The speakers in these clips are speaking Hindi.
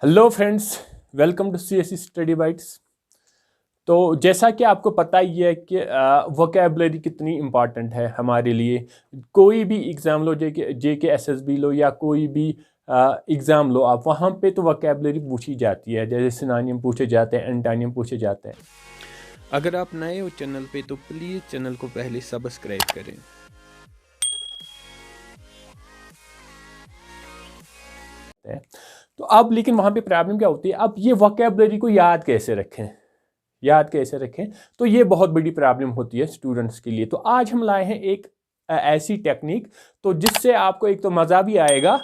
Hello friends, welcome to CSE Study Bytes. तो जैसा कि आपको पता ही है कि वोकेबलरी कितनी इम्पॉर्टेंट है हमारे लिए। कोई भी एग्ज़ाम लो, जे के SSB लो या कोई भी एग्ज़ाम लो आप, वहाँ पे तो वोकेबलरी पूछी जाती है। जैसे सिनोनिम पूछे जाते हैं, एंटोनिम पूछे जाते हैं। अगर आप नए हो चैनल पे तो प्लीज़ चैनल को पहले सब्सक्राइब करें। तो अब लेकिन वहाँ पे प्रॉब्लम क्या होती है, अब ये वोकेबलरी को याद कैसे रखें। तो ये बहुत बड़ी प्रॉब्लम होती है स्टूडेंट्स के लिए। तो आज हम लाए हैं एक ऐसी टेक्निक तो जिससे आपको एक तो मज़ा भी आएगा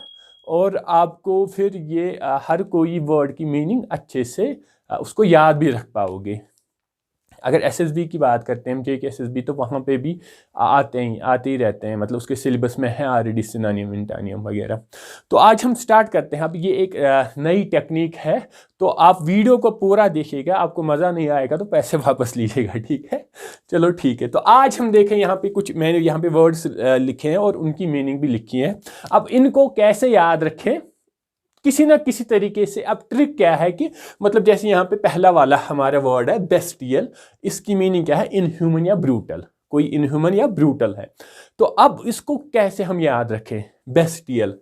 और आपको फिर ये हर कोई वर्ड की मीनिंग अच्छे से उसको याद भी रख पाओगे। अगर SSB की बात करते हैं, JK SSB, तो वहाँ पे भी आते ही रहते हैं, मतलब उसके सिलेबस में है ऑलरेडी सिनोनिम एंटोनिम वगैरह। तो आज हम स्टार्ट करते हैं। अब ये एक नई टेक्निक है, तो आप वीडियो को पूरा देखिएगा। आपको मज़ा नहीं आएगा तो पैसे वापस लीजिएगा, ठीक है? चलो ठीक है। तो आज हम देखें, यहाँ पे कुछ मैंने यहाँ पे वर्ड्स लिखे हैं और उनकी मीनिंग भी लिखी है। अब इनको कैसे याद रखें किसी ना किसी तरीके से। अब ट्रिक क्या है कि मतलब जैसे यहाँ पे पहला वाला हमारा वर्ड है बेस्टियल, इसकी मीनिंग क्या है? इनह्यूमन या ब्रूटल। कोई इनह्यूमन या ब्रूटल है, तो अब इसको कैसे हम याद रखें? बेस्टियल।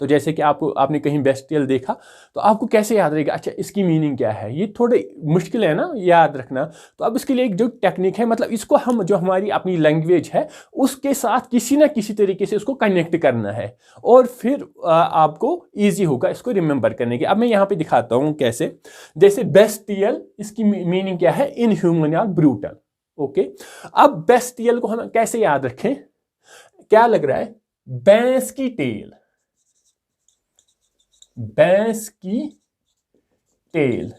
तो जैसे कि आपने कहीं बेस्टियल देखा तो आपको कैसे याद रहेगा? अच्छा, इसकी मीनिंग क्या है? ये थोड़े मुश्किल है ना याद रखना। तो अब इसके लिए एक जो टेक्निक है, मतलब इसको हम जो हमारी अपनी लैंग्वेज है उसके साथ किसी ना किसी तरीके से उसको कनेक्ट करना है और फिर आपको ईजी होगा इसको रिमेंबर करने की। अब मैं यहाँ पे दिखाता हूँ कैसे। जैसे बेस्टियल, इसकी मीनिंग क्या है? इनह्यूमन या ब्रूटल। ओके, अब बेस्टियल को हम कैसे याद रखें? क्या लग रहा है? भैंस की टेल, भैंस की टेल,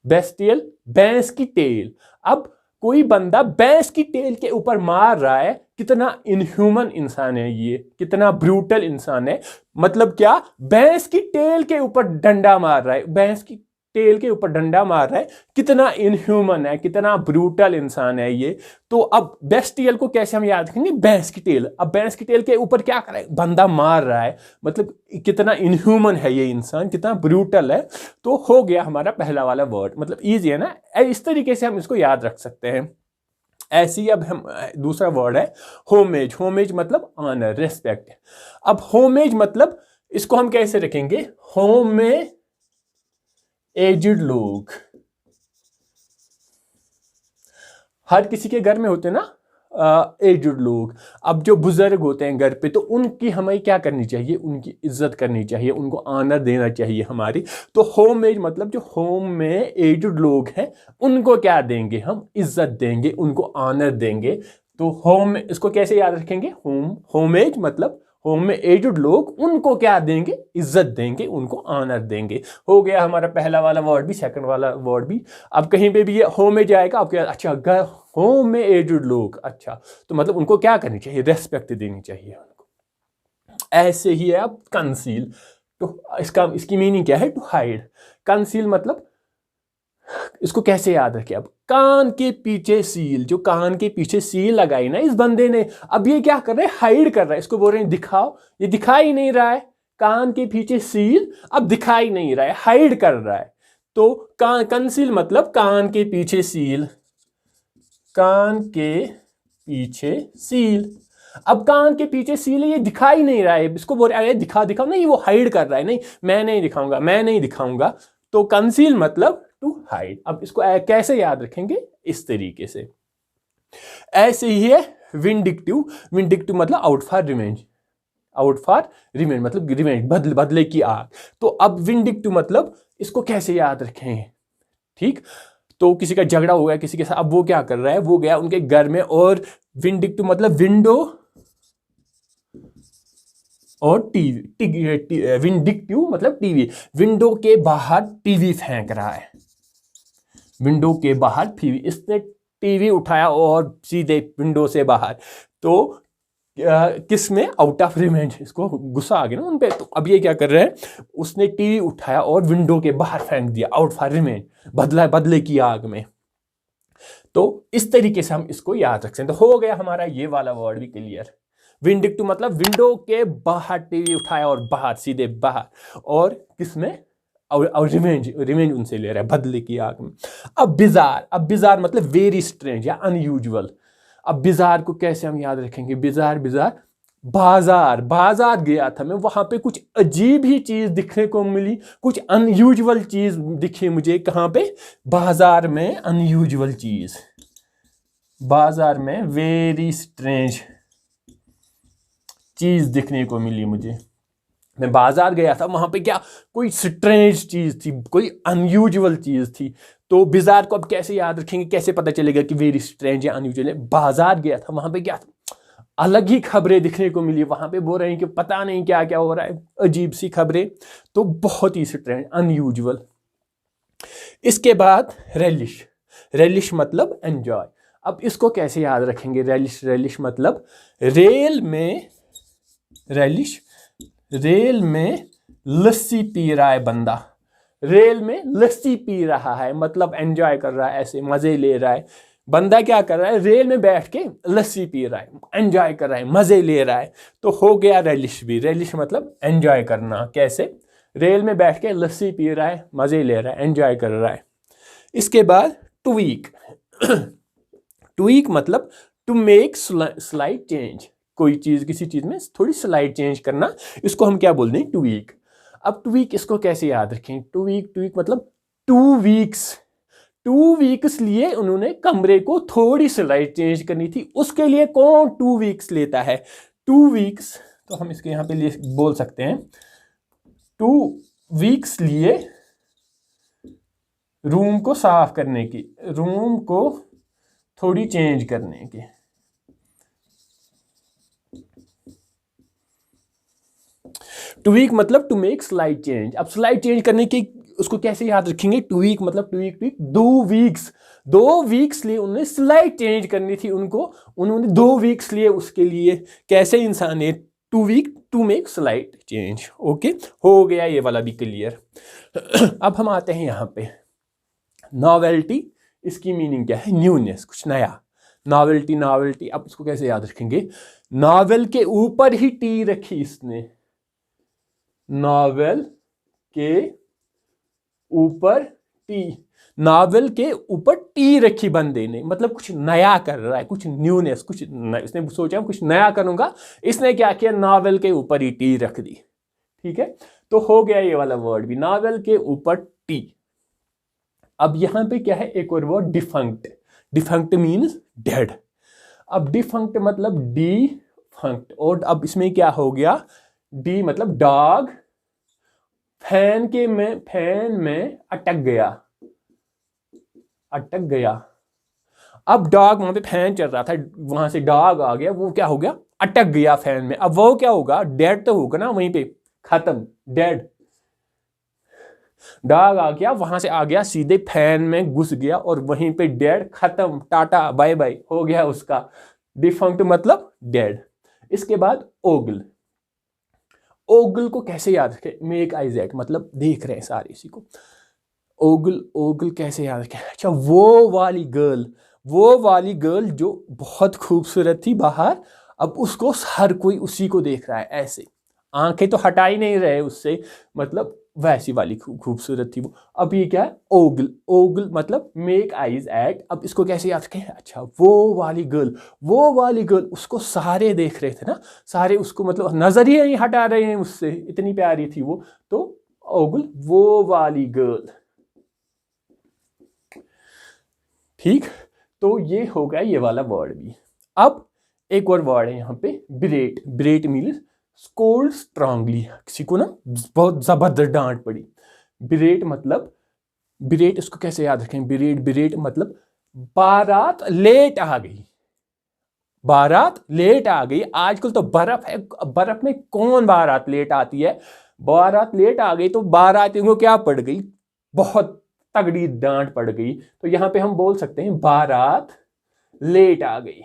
बेस्टियल, भैंस की टेल। अब कोई बंदा भैंस की टेल के ऊपर मार रहा है, कितना इनह्यूमन इंसान है ये, कितना ब्रूटल इंसान है। मतलब क्या? भैंस की टेल के ऊपर डंडा मार रहा है, भैंस की टेल के ऊपर डंडा मार रहा है, कितना इनह्यूमन है, कितना ब्रूटल इंसान है ये। तो अब बेस्टियल को कैसे हम याद रखेंगे? भैंस की टेल। अब भैंस की टेल के ऊपर क्या कर रहा है? बंदा मार रहा है, मतलब कितना इनह्यूमन है ये इंसान, कितना ब्रूटल है। तो हो गया हमारा पहला वाला वर्ड, मतलब ईजी है ना? इस तरीके से हम इसको याद रख सकते हैं। ऐसे ही अब हम दूसरा वर्ड है होमेज। होमेज मतलब ऑनर, रेस्पेक्ट। अब होमेज मतलब इसको हम कैसे रखेंगे? होम में एज्ड लोग, हर किसी के घर में होते हैं ना एज्ड लोग। अब जो बुजुर्ग होते हैं घर पे, तो उनकी हमें क्या करनी चाहिए? उनकी इज्जत करनी चाहिए, उनको ऑनर देना चाहिए हमारी। तो होम एज मतलब जो होम में एज्ड लोग हैं उनको क्या देंगे? हम इज्जत देंगे, उनको ऑनर देंगे। तो होम, इसको कैसे याद रखेंगे? होम एज मतलब होम में एज्ड लोग, उनको क्या देंगे? इज्जत देंगे, उनको ऑनर देंगे। हो गया हमारा पहला वाला वर्ड भी, सेकंड वाला वर्ड भी। अब कहीं पे भी ये होम में जाएगा आपके, अच्छा होम में एज्ड लोग, अच्छा तो मतलब उनको क्या करनी चाहिए? रेस्पेक्ट देनी चाहिए उनको। ऐसे ही है अब कंसील। तो इसकी मीनिंग क्या है? To hide. कंसील मतलब इसको कैसे याद रखें? अब कान के पीछे सील, जो कान के पीछे सील लगाई ना इस बंदे ने, अब ये क्या कर रहा है? हाइड कर रहा है। इसको बोल रहे हैं दिखाओ, ये दिखाई नहीं रहा है। कान के पीछे सील अब दिखाई नहीं रहा है, हाइड कर रहा है। तो कंसील मतलब कान के पीछे सील, कान के पीछे सील। अब कान के पीछे सील है, ये दिखाई नहीं रहा है, इसको बोल रहे दिखा दिखाओ, नहीं वो हाइड कर रहा है, नहीं मैं नहीं दिखाऊंगा, मैं नहीं दिखाऊंगा। तो कंसील मतलब टू हाइड। अब इसको कैसे याद रखेंगे? इस तरीके से। ऐसे ही है विंडिक्टिव। विंडिक्टिव मतलब out for revenge, out for revenge मतलब रिवेंज, बदले की आग। तो अब विंडिक्टिव मतलब इसको कैसे याद रखें? ठीक, तो किसी का झगड़ा हो गया किसी के साथ, अब वो क्या कर रहा है? वो गया उनके घर में और विंडिक्टिव मतलब विंडो और टीवी, विंडिक्टिव मतलब टीवी, विंडो के बाहर टीवी फेंक रहा है, विंडो के बाहर टीवी, इसने टीवी उठाया और सीधे विंडो से बाहर। तो किस में? आउट ऑफ रिवेंज, इसको गुस्सा आ गया ना उन पे। तो अब ये क्या कर रहे हैं? उसने टीवी उठाया और विंडो के बाहर फेंक दिया, आउट फॉर रिवेंज, बदले की आग में। तो इस तरीके से हम इसको याद रख सकते हैं। तो हो गया हमारा ये वाला वर्ड भी क्लियर। विंडिक्ट मतलब विंडो के बाहर टीवी उठाया और बाहर, सीधे बाहर। और किसमें? और रिवेंज उनसे ले रहा है, बदले की आग में। अब बिजार मतलब वेरी स्ट्रेंज या अनयूजुअल। अब बिजार को कैसे हम याद रखेंगे? बिजार बाजार गया था मैं, वहां पे कुछ अजीब ही चीज दिखने को मिली, कुछ अनयूजुअल चीज दिखी मुझे। कहां पे? बाजार में अनयूजुअल चीज, बाजार में वेरी स्ट्रेंज चीज दिखने को मिली मुझे। मैं बाजार गया था, वहां पे क्या कोई स्ट्रेंज चीज थी, कोई अनयूजुअल चीज थी। तो बिजार को अब कैसे याद रखेंगे, कैसे पता चलेगा कि वेरी स्ट्रेंज या अनयूजुअल है? बाजार गया था, वहां पे क्या था? अलग ही खबरें दिखने को मिली, वहां पे बोल रहे हैं कि पता नहीं क्या क्या हो रहा है, अजीब सी खबरें। तो बहुत ही स्ट्रेंज, अनयूजुअल। इसके बाद रेलिश मतलब एंजॉय। अब इसको कैसे याद रखेंगे? रेलिश मतलब रेल में लस्सी पी रहा है बंदा, रेल में लस्सी पी रहा है मतलब एंजॉय कर रहा है, ऐसे मजे ले रहा है। बंदा क्या कर रहा है? रेल में बैठ के लस्सी पी रहा है, एंजॉय कर रहा है, मजे ले रहा है। तो हो गया रेलिश भी। रेलिश मतलब एंजॉय करना। कैसे? रेल में बैठ के लस्सी पी रहा है, मजे ले रहा है, एंजॉय कर रहा है। इसके बाद ट्वीक मतलब टू मेक स्लाइट चेंज, कोई चीज किसी चीज में थोड़ी स्लाइट चेंज करना, इसको हम क्या बोलते हैं? ट्वीक। अब ट्वीक इसको कैसे याद रखें? ट्वीक मतलब 2 वीक्स लिए उन्होंने कमरे को थोड़ी स्लाइट चेंज करनी थी। उसके लिए कौन 2 वीक्स लेता है? 2 वीक्स, तो हम इसके यहां पे बोल सकते हैं 2 वीक्स लिए रूम को साफ करने की, रूम को थोड़ी चेंज करने की। ट्वीक मतलब टू मेक स्लाइट चेंज। अब स्लाइट चेंज करने की उसको कैसे याद रखेंगे? ट्वीक मतलब ट्वीक 2 वीक्स लिए उन्होंने स्लाइट चेंज करनी थी उनको, उन्होंने 2 वीक्स लिए उसके लिए। कैसे इंसान है? 2 week to make slight change. Okay, हो गया ये वाला भी क्लियर। अब हम आते हैं यहाँ पे नॉवेल्टी। इसकी मीनिंग क्या है? न्यूनेस, कुछ नया। नॉवेल्टी। अब इसको कैसे याद रखेंगे? नॉवेल के ऊपर ही टी रखी इसने, नॉवेल के ऊपर टी रखी बंदे ने, मतलब कुछ नया कर रहा है, कुछ न्यूनेस, इसने सोचा कुछ नया करूंगा, इसने क्या किया? नॉवेल के ऊपर ही टी रख दी। ठीक है, तो हो गया ये वाला वर्ड भी, नॉवेल के ऊपर टी। अब यहां पे क्या है? एक और वर्ड डिफंक्ट मीन्स डेड। अब डिफंक्ट मतलब डिफंक्ट, और अब इसमें क्या हो गया? डी मतलब डॉग फैन में अटक गया। अब डॉग, वहां पे फैन चल रहा था, वहां से डॉग आ गया, वो क्या हो गया? अटक गया फैन में। अब वो क्या होगा? डेड तो होगा ना, वहीं पे खत्म, डेड। डॉग आ गया, वहां से आ गया, सीधे फैन में घुस गया और वहीं पे डेड, खत्म, टाटा बाय बाय हो गया उसका। डिफंक्ट मतलब डेड। इसके बाद ओगल को कैसे याद रखें? मेक आइज एट मतलब देख रहे हैं सारे इसी को। ओगल कैसे याद रखें? अच्छा, वो वाली गर्ल जो बहुत खूबसूरत थी बाहर, अब उसको हर कोई उसी को देख रहा है, ऐसे आंखें तो हटा ही नहीं रहे उससे, मतलब वैसी वाली खूबसूरत थी वो। अब ये क्या है? ओगल मतलब मेक आइज एट। अब इसको कैसे याद रखें? अच्छा, वो वाली गर्ल उसको सारे देख रहे थे ना, सारे उसको मतलब नजर ही नहीं हटा रहे हैं उससे, इतनी प्यारी थी वो। तो ओगल वो वाली गर्ल। ठीक, तो ये हो गया ये वाला वर्ड भी। अब एक और वर्ड है यहाँ पे ब्रेट मीन्स स्कोल्ड स्ट्रांगली, किसी को ना बहुत जबरदस्त डांट पड़ी। ब्रेट इसको कैसे याद रखें? ब्रेट मतलब बारात लेट आ गई। आजकल तो बर्फ है, बर्फ में कौन बारात लेट आती है? बारात लेट आ गई तो बारातियों को क्या पड़ गई? बहुत तगड़ी डांट पड़ गई। तो यहां पे हम बोल सकते हैं बारात लेट आ गई।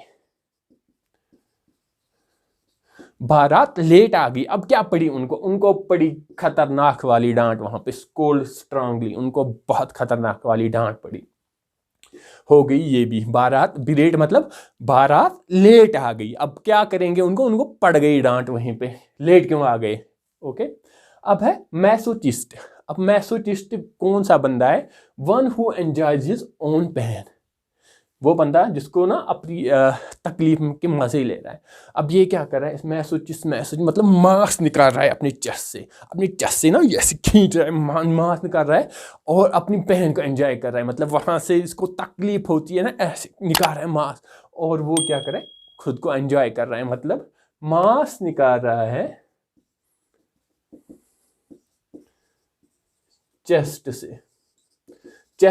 अब क्या पड़ी उनको पड़ी खतरनाक वाली डांट, वहां पे स्कोल्ड स्ट्रांगली, उनको बहुत खतरनाक वाली डांट पड़ी। हो गई ये भी बारात बिलेट, मतलब बारात लेट आ गई। अब क्या करेंगे, उनको पड़ गई डांट वहीं पे, लेट क्यों आ गए। ओके, अब है मैसोचिस्ट। अब मैसोचिस्ट कौन सा बंदा है, one who enjoys his own pain, वो बंदा जिसको ना अपनी तकलीफ के मजे ले रहा है। अब ये क्या कर रहा है, मैसोचिस्ट मतलब मांस निकाल रहा है अपनी चेस्ट से ना ऐसे खींच रहा है, मांस निकाल रहा है और अपनी बहन को एंजॉय कर रहा है, मतलब वहां से इसको तकलीफ होती है ना, ऐसे निकाल रहा है मांस, और वो क्या कर रहा है, खुद को एंजॉय कर रहा है, मतलब मांस निकाल रहा है चेस्ट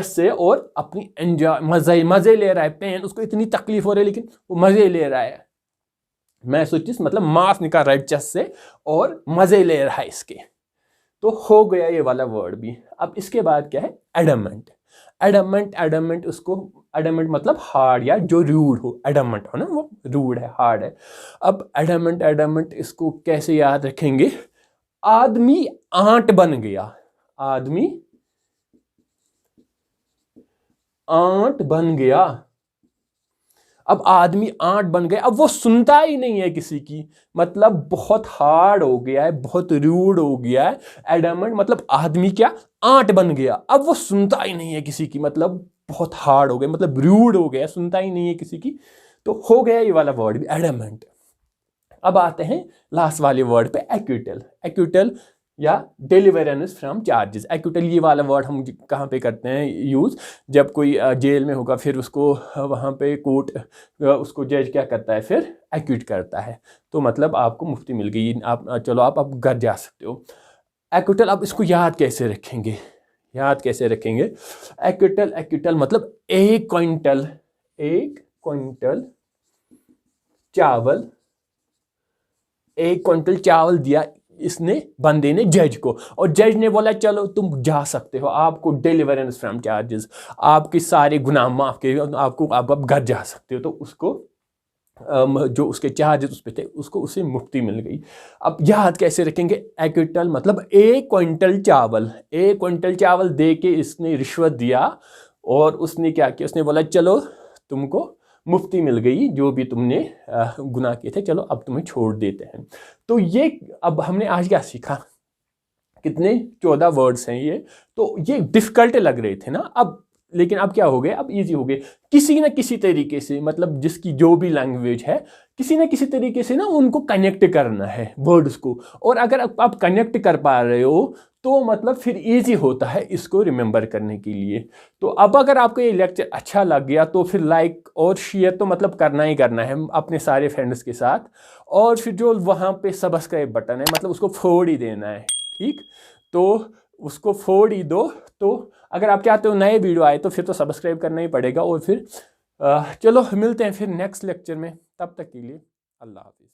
से और अपनी एंजॉय मजे ले रहा है। पेन, उसको इतनी तकलीफ हो रही है लेकिन वो मजे ले रहा है। मैसोचिस्ट मतलब मांस निकाल रहा है चेस्ट से और मजे ले रहा है इसके। तो हो गया ये वाला वर्ड भी। अब इसके बाद क्या है, एडमेंट। एडमेंट मतलब हार्ड या जो रूड हो, एडमेंट हो ना, वो रूड है, हार्ड है। अब एडमेंट इसको कैसे याद रखेंगे, आदमी आंट बन गया, आदमी आंट बन गया। अब आदमी आंट बन गया, अब वो सुनता ही नहीं है किसी की, मतलब बहुत हार्ड हो गया है, बहुत रूड हो गया है। एडमेंट मतलब आदमी क्या, आंट बन गया, अब वो सुनता ही नहीं है किसी की, मतलब बहुत हार्ड हो गया, मतलब रूड हो गया, सुनता ही नहीं है किसी की। तो हो गया ये वाला वर्ड भी, एडमेंट। अब आते हैं लास्ट वाले वर्ड पे, एक्विटल या डिलीवरेंस फ्रॉम चार्जेस। एक्विटल ये वाला वर्ड हम कहाँ पे करते हैं यूज़, जब कोई जेल में होगा फिर उसको वहाँ पे कोर्ट उसको जज क्या करता है, फिर एक्विट करता है। तो मतलब आपको मुफ्ती मिल गई, आप चलो आप अब घर जा सकते हो। एक्विटल, अब इसको याद कैसे रखेंगे, एक्विटल मतलब एक क्विंटल चावल दिया इसने बंदे ने जज को, और जज ने बोला चलो तुम जा सकते हो, आपको डिलीवरेंस फ्रॉम चार्जेस, आपके सारे गुनाह माफ किए, आप अब घर जा सकते हो। तो उसको जो उसके चार्जेस उस पे थे उसको उसे मुफ्ती मिल गई। अब याद कैसे रखेंगे, एक्विटल मतलब एक क्विंटल चावल दे के इसने रिश्वत दिया, और उसने क्या किया, उसने बोला चलो तुमको मुफ्ती मिल गई, जो भी तुमने गुनाह किए थे, चलो अब तुम्हें छोड़ देते हैं। तो ये अब हमने आज क्या सीखा, कितने 14 वर्ड्स हैं ये। तो ये डिफिकल्ट लग रहे थे ना, अब लेकिन अब क्या हो गए, अब इजी हो गए। किसी ना किसी तरीके से, मतलब जिसकी जो भी लैंग्वेज है, किसी ना किसी तरीके से ना उनको कनेक्ट करना है वर्ड्स को, और अगर आप कनेक्ट कर पा रहे हो तो मतलब फिर इजी होता है इसको रिमेंबर करने के लिए। तो अब अगर आपको ये लेक्चर अच्छा लग गया तो फिर लाइक और शेयर तो मतलब करना ही करना है अपने सारे फ्रेंड्स के साथ, और फिर जो वहाँ पे सब्सक्राइब बटन है मतलब उसको फोड़ ही देना है, ठीक। तो उसको फोड़ ही दो। तो अगर आप चाहते हो नए वीडियो आए तो फिर तो सब्सक्राइब करना ही पड़ेगा। और फिर चलो मिलते हैं फिर नेक्स्ट लेक्चर में, तब तक के लिए अल्लाह हाफिज़।